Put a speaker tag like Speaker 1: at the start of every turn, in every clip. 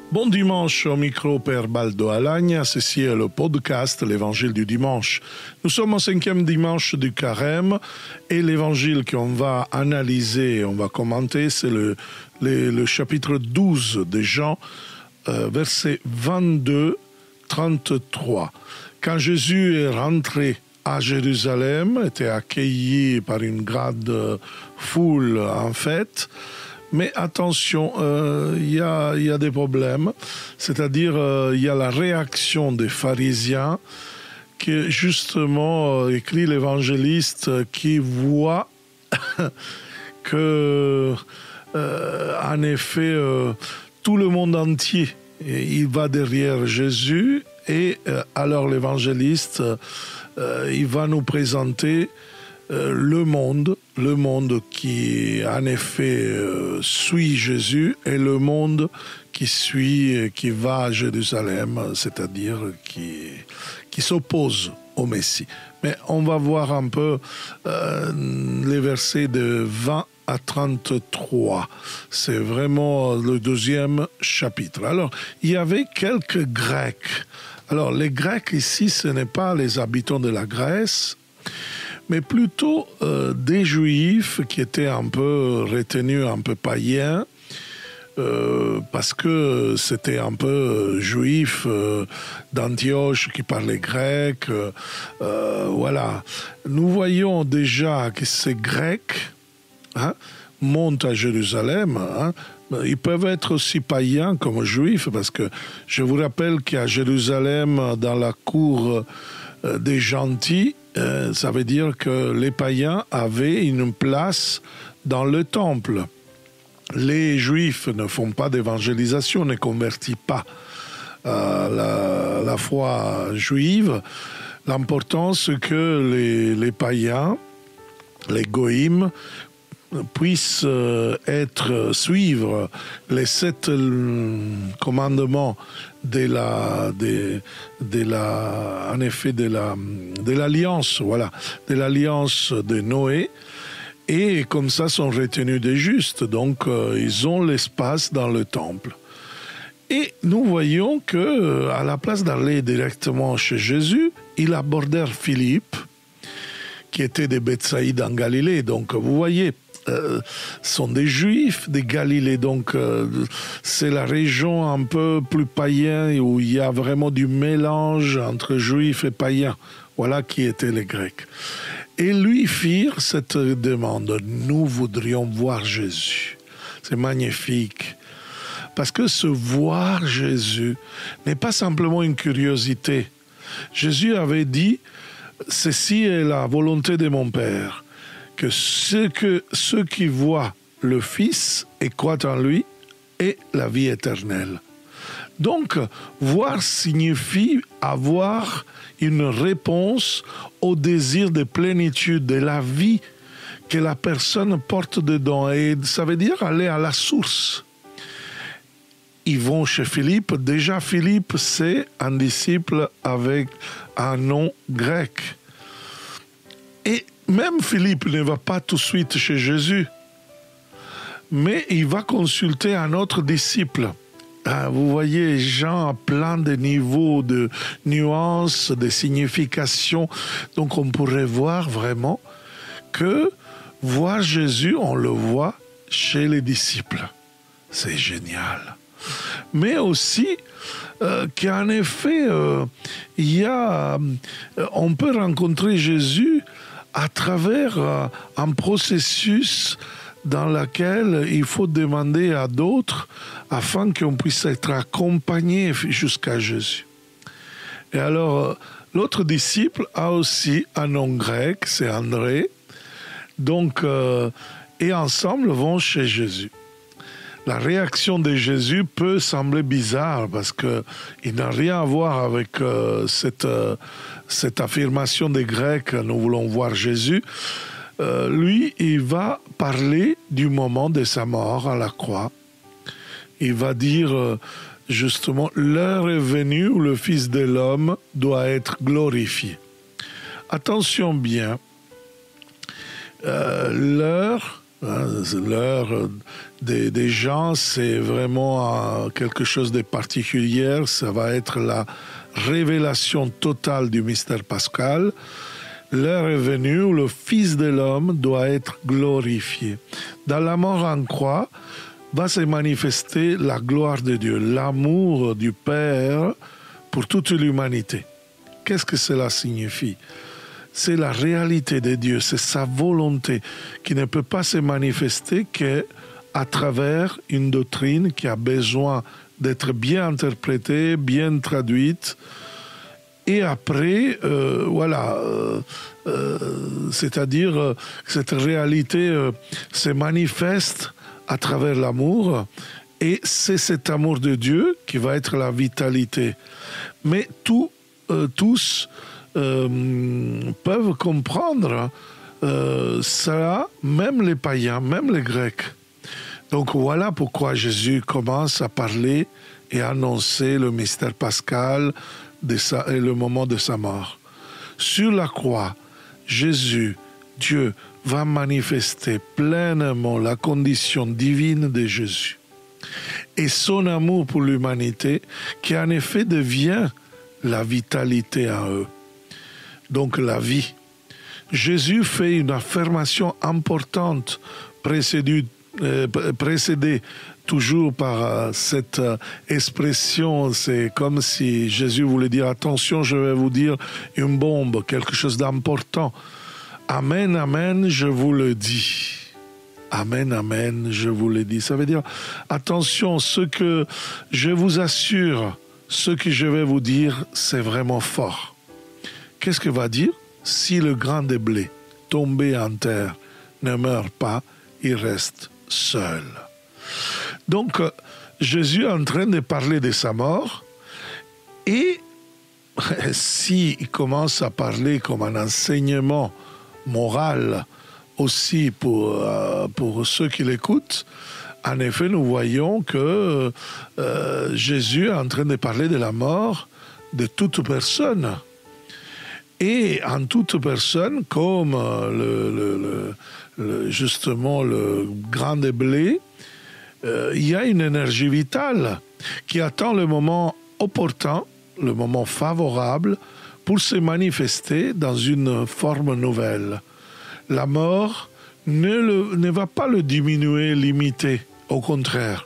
Speaker 1: Bon dimanche au micro Père Baldo Alagna, ceci est le podcast L'Évangile du dimanche. Nous sommes au 5e dimanche du Carême et l'Évangile qu'on va analyser, on va commenter, c'est le chapitre 12 de Jean, verset 22-33. Quand Jésus est rentré à Jérusalem, était accueilli par une grande foule en fête. Mais attention, il y a des problèmes, c'est-à-dire il y a la réaction des pharisiens qui justement écrit l'évangéliste qui voit que en effet tout le monde entier il va derrière Jésus et alors l'évangéliste il va nous présenter le monde qui en effet suit Jésus et le monde qui va à Jérusalem, c'est-à-dire qui s'oppose au Messie. Mais on va voir un peu les versets de 20 à 33. C'est vraiment le deuxième chapitre. Alors, il y avait quelques Grecs. Alors, les Grecs ici, ce n'est pas les habitants de la Grèce, mais plutôt des Juifs qui étaient un peu retenus, un peu païens, parce que c'était un peu juif d'Antioche qui parlait grec. Voilà. Nous voyons déjà que ces Grecs montent à Jérusalem. Ils peuvent être aussi païens comme juifs, parce que je vous rappelle qu'à Jérusalem, dans la cour des gentils, ça veut dire que les païens avaient une place dans le temple. Les juifs ne font pas d'évangélisation, ne convertissent pas la foi juive. L'important, c'est que les païens, les goïms, puissent suivre les 7 commandements de l'alliance, voilà, de l'alliance de Noé, et comme ça sont retenus des justes, donc ils ont l'espace dans le temple. Et nous voyons que à la place d'aller directement chez Jésus, ils abordèrent Philippe, qui était de Bethsaïde en Galilée. Donc vous voyez, sont des Juifs de Galilée, donc c'est la région un peu plus païenne où il y a vraiment du mélange entre Juifs et païens. Voilà qui étaient les Grecs. Et lui firent cette demande: nous voudrions voir Jésus. C'est magnifique. Parce que se voir Jésus n'est pas simplement une curiosité. Jésus avait dit: ceci est la volonté de mon Père, que ceux qui voient le Fils et croient en lui aient la vie éternelle. Donc, voir signifie avoir une réponse au désir de plénitude, de la vie que la personne porte dedans. Et ça veut dire aller à la source. Ils vont chez Philippe. Déjà, Philippe, c'est un disciple avec un nom grec. Et même Philippe ne va pas tout de suite chez Jésus, mais il va consulter un autre disciple. Vous voyez, Jean a plein de niveaux, de nuances, de significations. Donc on pourrait voir vraiment que voir Jésus, on le voit chez les disciples. C'est génial. Mais aussi qu'en effet, on peut rencontrer Jésus à travers un processus dans lequel il faut demander à d'autres afin qu'on puisse être accompagné jusqu'à Jésus. Et alors, l'autre disciple a aussi un nom grec, c'est André. Donc, et ensemble vont chez Jésus. La réaction de Jésus peut sembler bizarre parce qu'il n'a rien à voir avec cette affirmation des Grecs, nous voulons voir Jésus. Lui, il va parler du moment de sa mort à la croix. Il va dire justement, l'heure est venue où le Fils de l'homme doit être glorifié. Attention bien, l'heure L'heure des gens, c'est vraiment quelque chose de particulier. Ça va être la révélation totale du mystère pascal. L'heure est venue où le Fils de l'homme doit être glorifié. Dans la mort en croix va se manifester la gloire de Dieu, l'amour du Père pour toute l'humanité. Qu'est-ce que cela signifie ? C'est la réalité de Dieu, c'est sa volonté qui ne peut pas se manifester qu'à travers une doctrine qui a besoin d'être bien interprétée, bien traduite. Et après, c'est-à-dire que cette réalité se manifeste à travers l'amour, et c'est cet amour de Dieu qui va être la vitalité. Mais tous peuvent comprendre ça, même les païens, même les Grecs. Donc voilà pourquoi Jésus commence à parler et à annoncer le mystère pascal et le moment de sa mort. Sur la croix, Jésus, Dieu, va manifester pleinement la condition divine de Jésus et son amour pour l'humanité qui en effet devient la vitalité en eux. Donc la vie. Jésus fait une affirmation importante précédée toujours par cette expression. C'est comme si Jésus voulait dire: attention, je vais vous dire une bombe, quelque chose d'important. Amen, amen, je vous le dis. Amen, amen, je vous le dis. Ça veut dire, attention, ce que je vous assure, ce que je vais vous dire, c'est vraiment fort. Qu'est-ce que va dire? Si le grain de blé tombé en terre ne meurt pas, il reste seul. Donc, Jésus est en train de parler de sa mort, et s'il commence à parler comme un enseignement moral aussi pour ceux qui l'écoutent, en effet, nous voyons que Jésus est en train de parler de la mort de toute personne. Et en toute personne, comme justement le grain de blé, il y a une énergie vitale qui attend le moment opportun, le moment favorable pour se manifester dans une forme nouvelle. La mort ne va pas le diminuer, limiter, au contraire,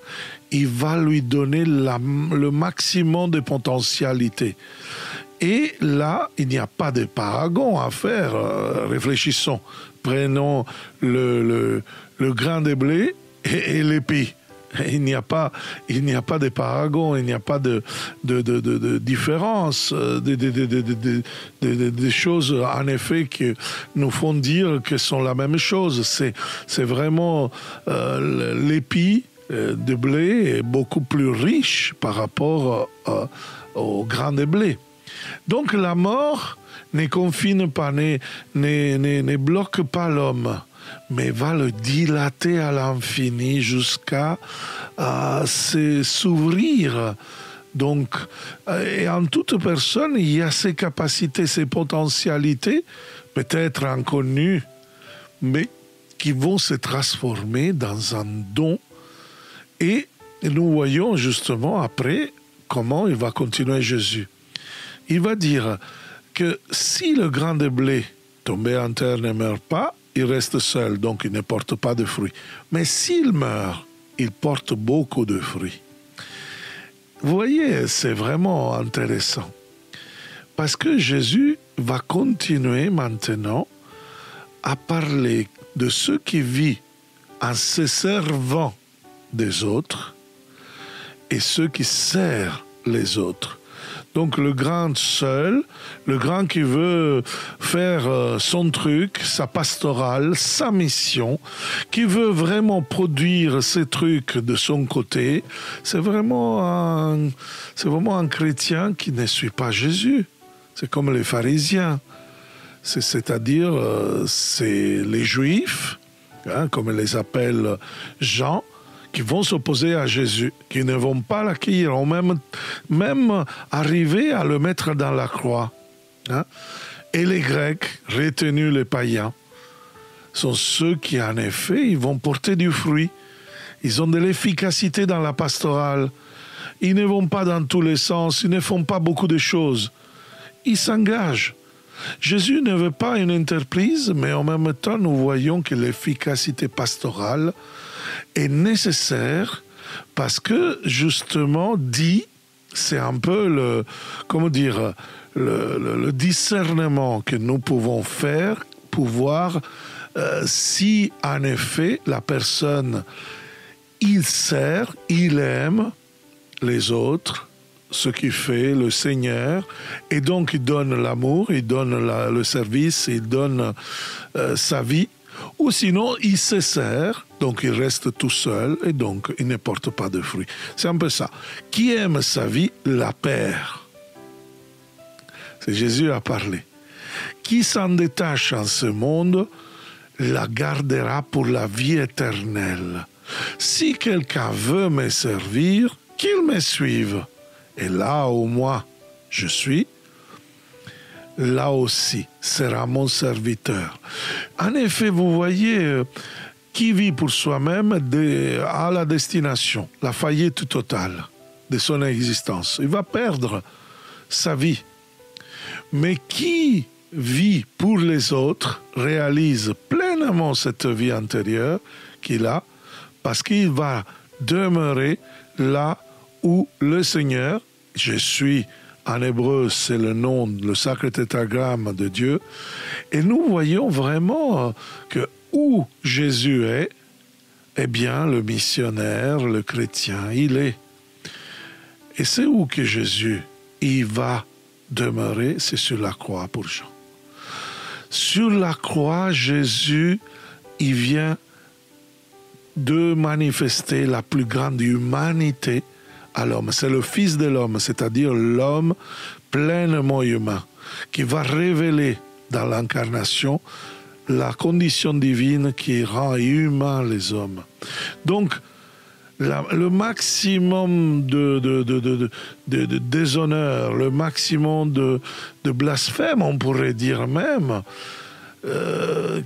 Speaker 1: il va lui donner le maximum de potentialité. Et là, il n'y a pas de paragon à faire. Réfléchissons. Prenons le grain de blé et l'épi. Il n'y a pas de paragon, il n'y a pas de différence, des choses en effet qui nous font dire que sont la même chose. C'est vraiment l'épi de blé est beaucoup plus riche par rapport au grain de blé. Donc la mort ne confine pas, ne bloque pas l'homme, mais va le dilater à l'infini jusqu'à s'ouvrir. Donc, et en toute personne, il y a ses capacités, ses potentialités, peut-être inconnues, mais qui vont se transformer dans un don. Et nous voyons justement après comment il va continuer Jésus. Il va dire que si le grain de blé tombé en terre ne meurt pas, il reste seul, donc il ne porte pas de fruits. Mais s'il meurt, il porte beaucoup de fruits. Vous voyez, c'est vraiment intéressant. Parce que Jésus va continuer maintenant à parler de ceux qui vivent en se servant des autres et ceux qui servent les autres. Donc le grand seul, le grand qui veut faire son truc, sa pastorale, sa mission, qui veut vraiment produire ses trucs de son côté, c'est vraiment un chrétien qui ne suit pas Jésus. C'est comme les pharisiens, c'est-à-dire c'est les juifs, comme ils les appellent Jean, qui vont s'opposer à Jésus, qui ne vont pas l'accueillir, ou même arriver à le mettre dans la croix. Et les Grecs, retenus les païens, sont ceux qui, en effet, ils vont porter du fruit. Ils ont de l'efficacité dans la pastorale. Ils ne vont pas dans tous les sens, ils ne font pas beaucoup de choses. Ils s'engagent. Jésus ne veut pas une entreprise, mais en même temps, nous voyons que l'efficacité pastorale est nécessaire parce que, justement, c'est un peu le discernement que nous pouvons faire pour voir si, en effet, la personne, il sert, il aime les autres, ce qu'il fait, le Seigneur, et donc il donne l'amour, il donne le service, il donne sa vie, ou sinon il se sert, donc il reste tout seul, et donc il ne porte pas de fruits. C'est un peu ça. Qui aime sa vie, la perd. C'est Jésus a parlé. Qui s'en détache en ce monde, la gardera pour la vie éternelle. Si quelqu'un veut me servir, qu'il me suive. Et là où moi je suis, là aussi sera mon serviteur. En effet, vous voyez, qui vit pour soi-même à la destination, la faillite totale de son existence. Il va perdre sa vie. Mais qui vit pour les autres réalise pleinement cette vie intérieure qu'il a, parce qu'il va demeurer là où le Seigneur, je suis, en hébreu, c'est le nom, le sacré tétragramme de Dieu, et nous voyons vraiment que où Jésus est, eh bien, le missionnaire, le chrétien, il est. Et c'est où que Jésus, il va demeurer, c'est sur la croix pour Jean. Sur la croix, Jésus, il vient de manifester la plus grande humanité à l'homme. C'est le Fils de l'homme, c'est-à-dire l'homme pleinement humain, qui va révéler dans l'incarnation la condition divine qui rend humain les hommes. Donc, le maximum de déshonneur, le maximum de blasphème, on pourrait dire même,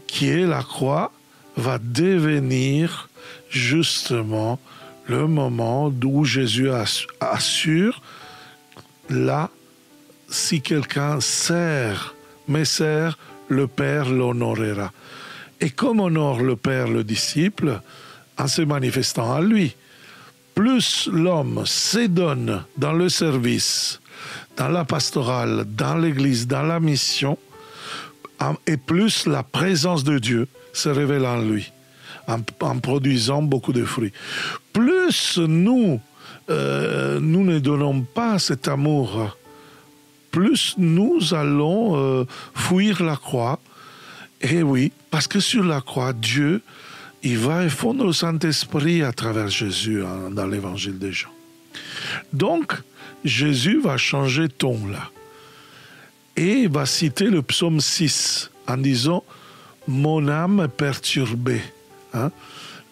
Speaker 1: qui est la croix, va devenir justement le moment où Jésus assure, là, si quelqu'un me sert, le Père l'honorera. Et comme honore le Père le disciple, en se manifestant à lui, plus l'homme se donne dans le service, dans la pastorale, dans l'Église, dans la mission, et plus la présence de Dieu se révèle en lui, en produisant beaucoup de fruits. Plus nous ne donnons pas cet amour, plus nous allons fuir la croix. Et oui, parce que sur la croix, Dieu, il va effondre le Saint-Esprit à travers Jésus dans l'évangile de Jean. Donc, Jésus va changer ton là. Et il va citer le psaume 6 en disant « Mon âme est perturbée ».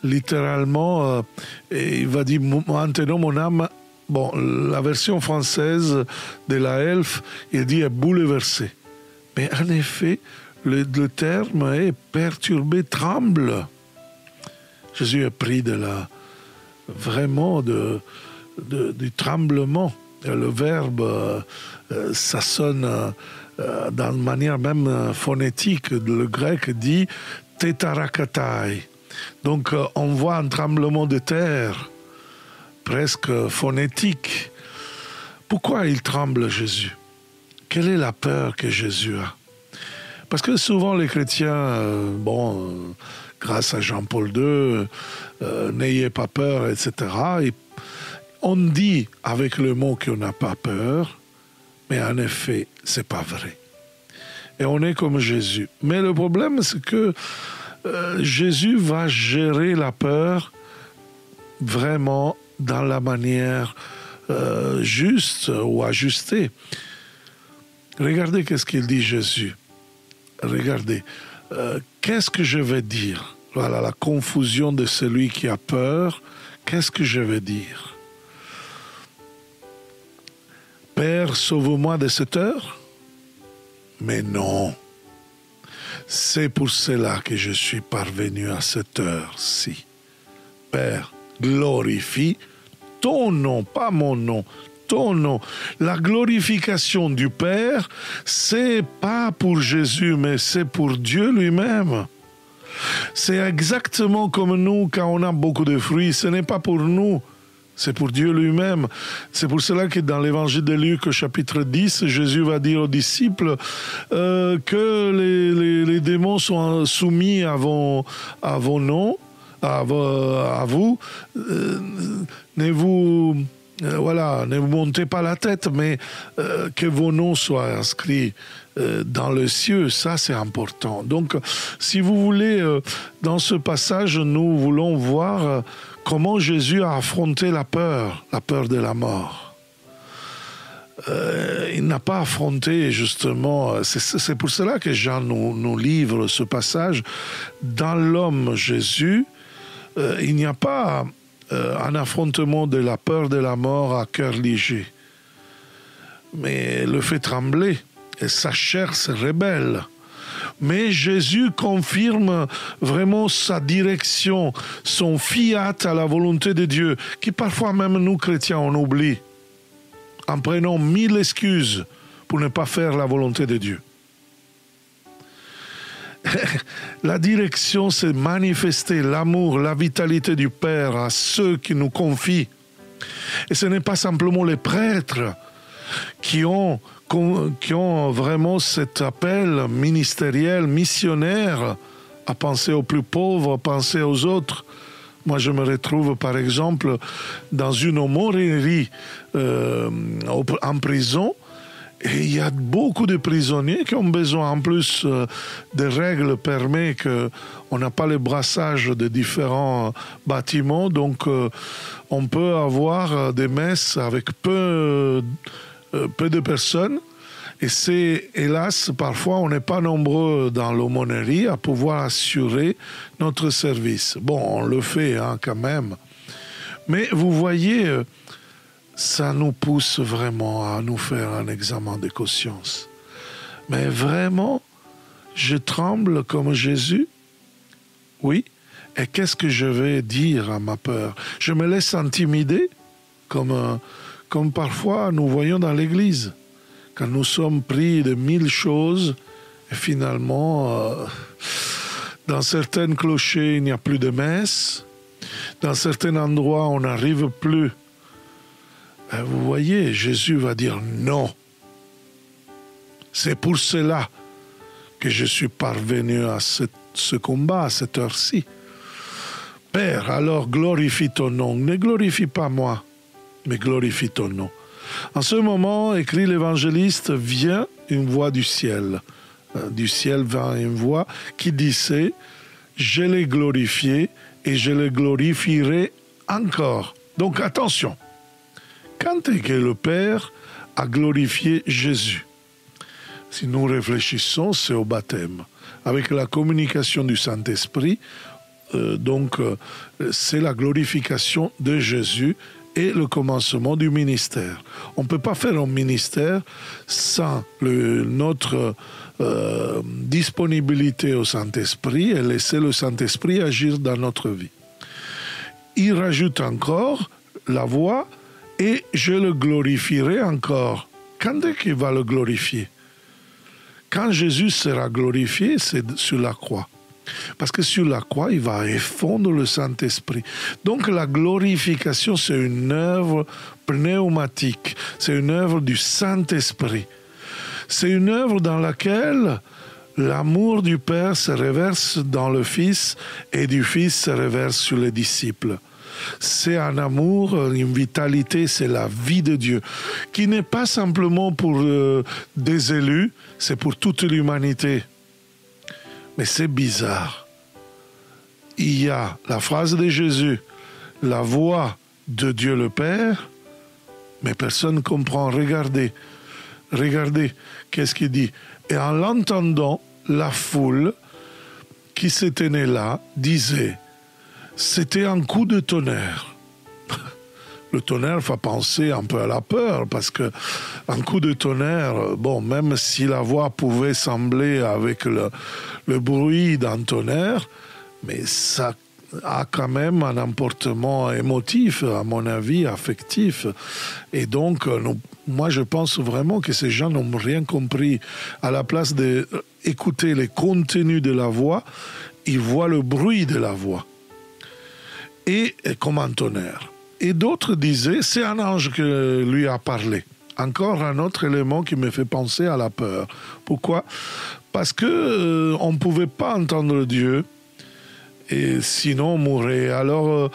Speaker 1: Littéralement, il va dire maintenant mon âme, bon, la version française de la Elf, il dit est bouleversée. Mais en effet, le terme est perturbé, tremble. Jésus est pris vraiment du tremblement. Le verbe, ça sonne d'une manière même phonétique. Le grec dit tétarakatai. Donc, on voit un tremblement de terre, presque phonétique. Pourquoi il tremble, Jésus? Quelle est la peur que Jésus a? Parce que souvent, les chrétiens, grâce à Jean-Paul II, n'ayez pas peur, etc. Et on dit avec le mot qu'on n'a pas peur, mais en effet, c'est pas vrai. Et on est comme Jésus. Mais le problème, c'est que Jésus va gérer la peur vraiment dans la manière juste ou ajustée. Regardez qu'est-ce qu'il dit Jésus. Regardez, qu'est-ce que je vais dire? Voilà la confusion de celui qui a peur. Qu'est-ce que je vais dire? Père, sauve-moi de cette heure? Mais non. C'est pour cela que je suis parvenu à cette heure-ci. Père, glorifie ton nom, pas mon nom, ton nom. La glorification du Père, c'est pas pour Jésus, mais c'est pour Dieu lui-même. C'est exactement comme nous, quand on a beaucoup de fruits, ce n'est pas pour nous, c'est pour Dieu lui-même. C'est pour cela que dans l'évangile de Luc, au chapitre 10, Jésus va dire aux disciples que les démons sont soumis à vos noms, à vous. Ne vous montez pas la tête, mais que vos noms soient inscrits dans le cieux, ça c'est important. Donc, si vous voulez, dans ce passage, nous voulons voir comment Jésus a affronté la peur de la mort. Il n'a pas affronté, justement, c'est pour cela que Jean nous livre ce passage. Dans l'homme Jésus, il n'y a pas un affrontement de la peur de la mort à cœur léger, mais le fait trembler, et sa chair se rébelle. Mais Jésus confirme vraiment sa direction, son fiat à la volonté de Dieu, qui parfois même nous chrétiens on oublie, en prenant 1000 excuses pour ne pas faire la volonté de Dieu. La direction, c'est manifester l'amour, la vitalité du Père à ceux qui nous confient. Et ce n'est pas simplement les prêtres qui ont vraiment cet appel ministériel, missionnaire, à penser aux plus pauvres, à penser aux autres. Moi, je me retrouve, par exemple, dans une aumônerie en prison, et il y a beaucoup de prisonniers qui ont besoin, en plus des règles permettent qu'on n'a pas le brassage de différents bâtiments, donc on peut avoir des messes avec peu de personnes. Et c'est, hélas, parfois on n'est pas nombreux dans l'aumônerie à pouvoir assurer notre service. Bon, on le fait quand même. Mais vous voyez, ça nous pousse vraiment à nous faire un examen de conscience. Mais vraiment, je tremble comme Jésus? Oui. Et qu'est-ce que je vais dire à ma peur? Je me laisse intimider comme parfois nous voyons dans l'Église. Quand nous sommes pris de 1000 choses, et finalement, dans certains clochers, il n'y a plus de messe. Dans certains endroits, on n'arrive plus. Vous voyez, Jésus va dire non. C'est pour cela que je suis parvenu à ce combat, à cette heure-ci. Père, alors glorifie ton nom. Ne glorifie pas moi, mais glorifie ton nom. En ce moment, écrit l'évangéliste, vient une voix du ciel. Du ciel vient une voix qui disait « Je l'ai glorifié et je le glorifierai encore ». Donc attention, quand est que le Père a glorifié Jésus? Si nous réfléchissons, c'est au baptême. Avec la communication du Saint-Esprit, c'est la glorification de Jésus et le commencement du ministère. On ne peut pas faire un ministère sans notre disponibilité au Saint-Esprit et laisser le Saint-Esprit agir dans notre vie. Il rajoute encore la voix « et je le glorifierai encore ». Quand est-ce qu'il va le glorifier? Quand Jésus sera glorifié, c'est sur la croix. Parce que sur la croix, il va effondre le Saint-Esprit. Donc la glorification, c'est une œuvre pneumatique, c'est une œuvre du Saint-Esprit. C'est une œuvre dans laquelle l'amour du Père se reverse dans le Fils et du Fils se reverse sur les disciples. C'est un amour, une vitalité, c'est la vie de Dieu, qui n'est pas simplement pour des élus, c'est pour toute l'humanité. Mais c'est bizarre. Il y a la phrase de Jésus, la voix de Dieu le Père, mais personne ne comprend. Regardez, qu'est-ce qu'il dit? Et en l'entendant, la foule qui se tenait là disait, c'était un coup de tonnerre. le tonnerre fait penser un peu à la peur, parce que un coup de tonnerre, bon, même si la voix pouvait sembler avec le bruit d'un tonnerre, mais ça a quand même un emportement émotif, à mon avis, affectif. Et donc, moi, je pense vraiment que ces gens n'ont rien compris. À la place d'écouter les contenus de la voix, ils voient le bruit de la voix. Et comme un tonnerre. Et d'autres disaient, c'est un ange qui lui a parlé. Encore un autre élément qui me fait penser à la peur. Pourquoi ? Parce que on ne pouvait pas entendre Dieu, et sinon on mourrait. Alors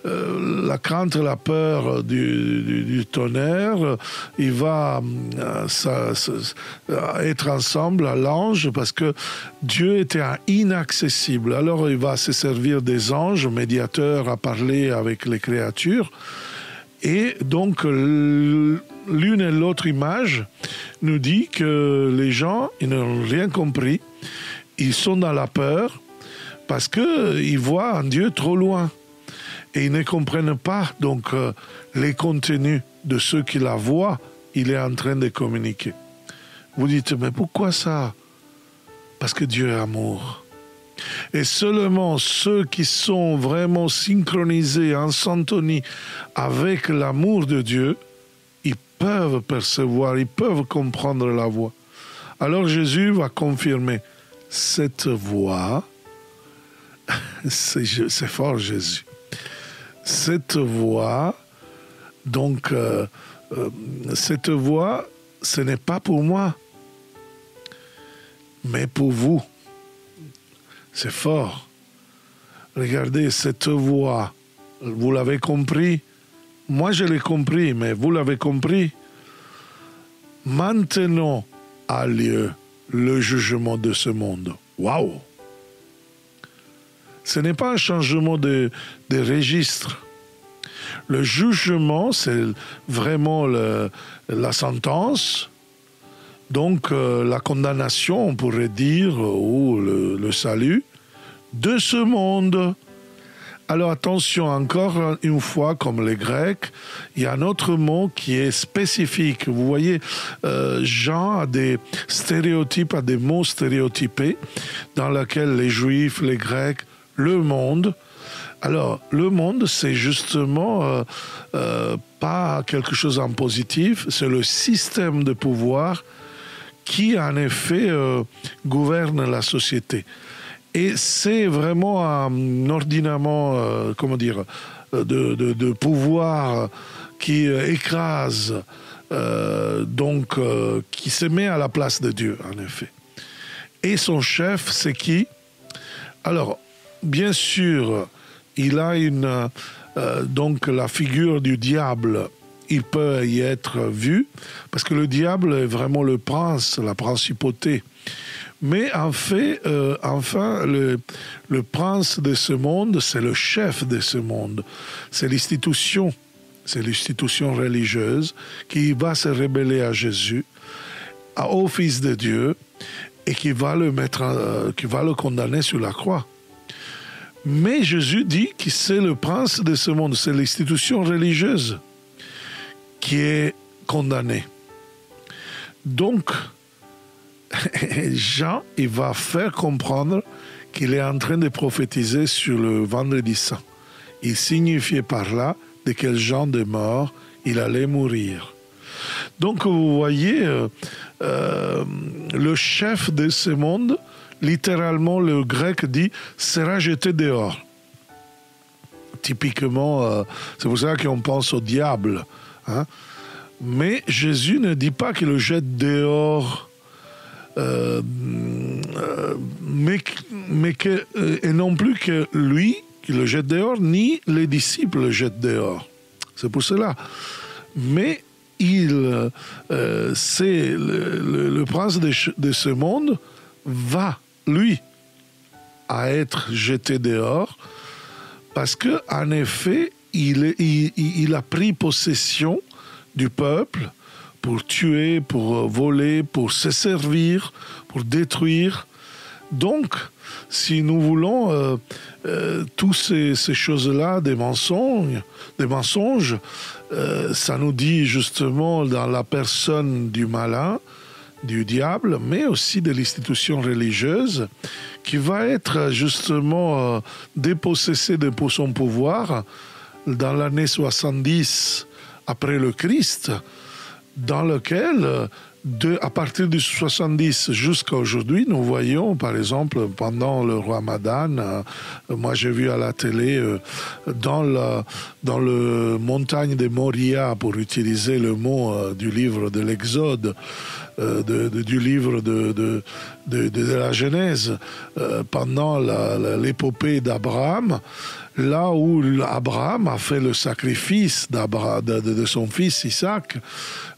Speaker 1: la crainte, la peur du tonnerre, il va être ensemble à l'ange, parce que Dieu était inaccessible. Alors il va se servir des anges, médiateurs, à parler avec les créatures. Et donc l'une et l'autre image nous dit que les gens, ils n'ont rien compris. Ils sont dans la peur parce qu'ils voient un Dieu trop loin. Et ils ne comprennent pas donc les contenus de ceux qui la voient, il est en train de communiquer. Vous dites, mais pourquoi ça ? Parce que Dieu est amour. Et seulement ceux qui sont vraiment synchronisés, en syntonie avec l'amour de Dieu, ils peuvent percevoir, ils peuvent comprendre la voix. Alors Jésus va confirmer cette voix, c'est fort Jésus, cette voix, donc cette voix, ce n'est pas pour moi, mais pour vous. C'est fort. Regardez, cette voix, vous l'avez compris, moi je l'ai compris, mais vous l'avez compris. Maintenant a lieu le jugement de ce monde. Waouh! Ce n'est pas un changement de registre. Le jugement, c'est vraiment la sentence, donc la condamnation, on pourrait dire, ou le salut de ce monde. Alors attention, encore une fois, comme les Grecs, il y a un autre mot qui est spécifique. Vous voyez, Jean a des stéréotypes, a des mots stéréotypés dans lesquels les Juifs, les Grecs, le monde. Alors, le monde, c'est justement pas quelque chose en positif, c'est le système de pouvoir qui, en effet, gouverne la société. Et c'est vraiment un ordinament, de pouvoir qui écrase, qui se met à la place de Dieu, en effet. Et son chef, c'est qui ? Alors, bien sûr, il a donc la figure du diable, il peut y être vu, parce que le diable est vraiment le prince, la principauté. Mais en fait, enfin, le prince de ce monde, c'est le chef de ce monde. C'est l'institution religieuse qui va se rebeller à Jésus, au Fils de Dieu, et qui va le condamner sur la croix. Mais Jésus dit que c'est le prince de ce monde, c'est l'institution religieuse qui est condamnée. Donc, Jean, il va faire comprendre qu'il est en train de prophétiser sur le vendredi saint. Il signifiait par là de quel genre de mort il allait mourir. Donc vous voyez, le chef de ce monde, littéralement le grec dit, sera jeté dehors. Typiquement, c'est pour ça qu'on pense au diable. Hein? Mais Jésus ne dit pas qu'il le jette dehors, et non plus que lui qui le jette dehors, ni les disciples le jettent dehors. C'est pour cela. Mais c'est le prince de ce monde va, lui, à être jeté dehors, parce que en effet, il a pris possession du peuple pour tuer, pour voler, pour se servir, pour détruire. Donc, si nous voulons toutes ces choses-là, des mensonges, ça nous dit justement dans la personne du malin, du diable, mais aussi de l'institution religieuse, qui va être justement dépossessée de son pouvoir dans l'année 70 après le Christ, dans lequel, à partir du 70 jusqu'à aujourd'hui, nous voyons, par exemple, pendant le Ramadan, moi j'ai vu à la télé, dans le montagne de Moria, pour utiliser le mot du livre de l'Exode, du livre de la Genèse, pendant l'épopée d'Abraham, là où Abraham a fait le sacrifice de son fils Isaac,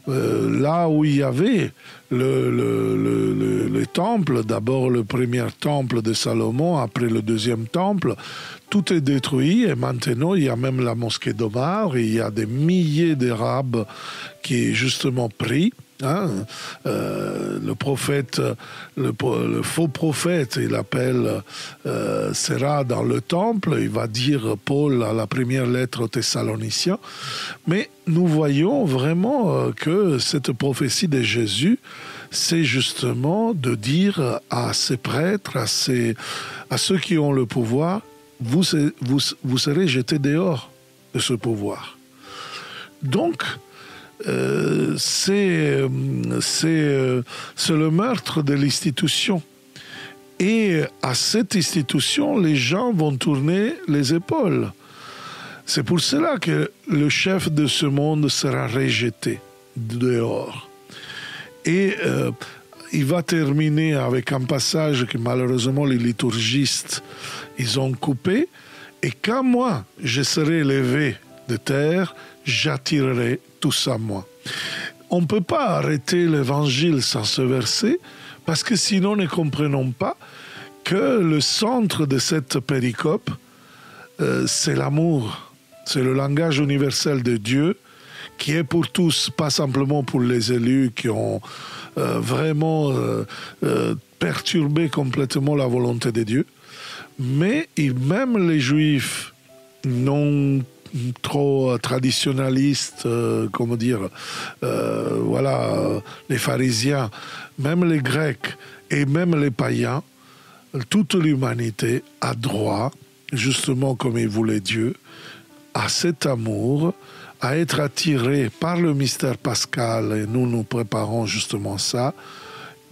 Speaker 1: là où il y avait le temple, d'abord le premier temple de Salomon, après le deuxième temple, tout est détruit et maintenant il y a même la mosquée d'Omar, et il y a des milliers d'Arabes qui justement prient. Le prophète, le faux prophète, il appelle, sera dans le temple, il va dire Paul à la première lettre aux Thessaloniciens. Mais nous voyons vraiment que cette prophétie de Jésus, c'est justement de dire à ces prêtres, à ceux qui ont le pouvoir, vous serez jetés dehors de ce pouvoir. Donc, c'est le meurtre de l'institution. Et à cette institution, les gens vont tourner les épaules. C'est pour cela que le chef de ce monde sera rejeté dehors. Et il va terminer avec un passage que malheureusement les liturgistes ils ont coupé. Et quand moi, je serai élevé de terre, j'attirerai tous à moi. On ne peut pas arrêter l'évangile sans ce verset, parce que sinon ne comprenons pas que le centre de cette péricope, c'est l'amour, c'est le langage universel de Dieu, qui est pour tous, pas simplement pour les élus qui ont vraiment perturbé complètement la volonté de Dieu, mais même les Juifs non trop traditionnalistes, comment dire, les pharisiens, même les Grecs et même les païens, toute l'humanité a droit, justement comme il voulait Dieu, à cet amour, à être attiré par le mystère pascal, et nous préparons justement ça,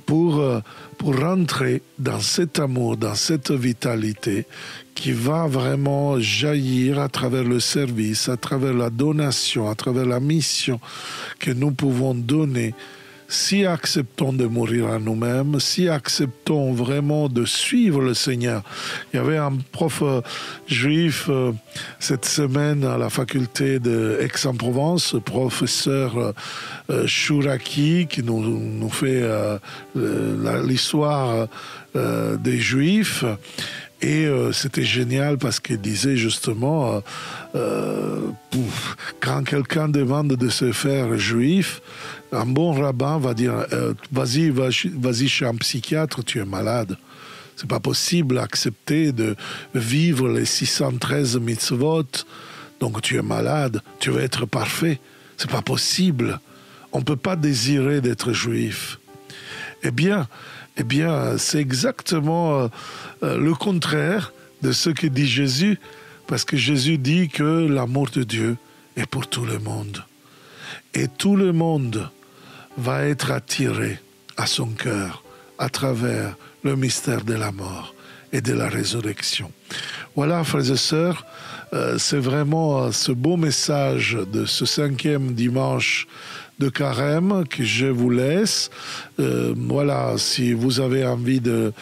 Speaker 1: pour rentrer dans cet amour, dans cette vitalité qui va vraiment jaillir à travers le service, à travers la donation, à travers la mission que nous pouvons donner si acceptons de mourir à nous-mêmes, si acceptons vraiment de suivre le Seigneur. Il y avait un prof juif cette semaine à la faculté d'Aix-en-Provence, professeur Chouraki, qui nous fait l'histoire des Juifs. Et c'était génial parce qu'il disait justement, quand quelqu'un demande de se faire juif, un bon rabbin va dire vas-y chez un psychiatre, tu es malade. C'est pas possible d'accepter de vivre les 613 mitzvot, donc tu es malade, tu veux être parfait. C'est pas possible. On peut pas désirer d'être juif. Eh bien, c'est exactement le contraire de ce que dit Jésus, parce que Jésus dit que l'amour de Dieu est pour tout le monde. Et tout le monde va être attiré à son cœur à travers le mystère de la mort et de la résurrection. Voilà, frères et sœurs, c'est vraiment ce beau message de ce 5e dimanche de Carême que je vous laisse. Voilà, si vous avez envie de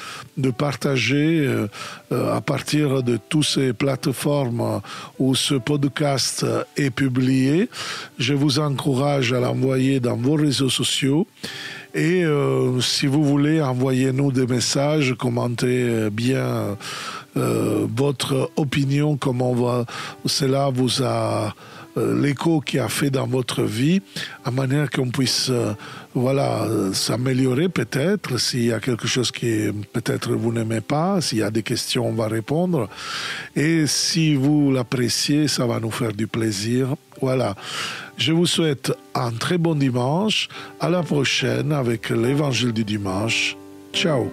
Speaker 1: partager à partir de toutes ces plateformes où ce podcast est publié, je vous encourage à l'envoyer dans vos réseaux sociaux. Et si vous voulez, envoyez-nous des messages, commentez bien votre opinion, comment cela vous a l'écho qu'il a fait dans votre vie, à manière qu'on puisse s'améliorer peut-être. S'il y a quelque chose que peut-être vous n'aimez pas, s'il y a des questions, on va répondre. Et si vous l'appréciez, ça va nous faire du plaisir. Voilà. Je vous souhaite un très bon dimanche. À la prochaine avec l'Évangile du dimanche. Ciao.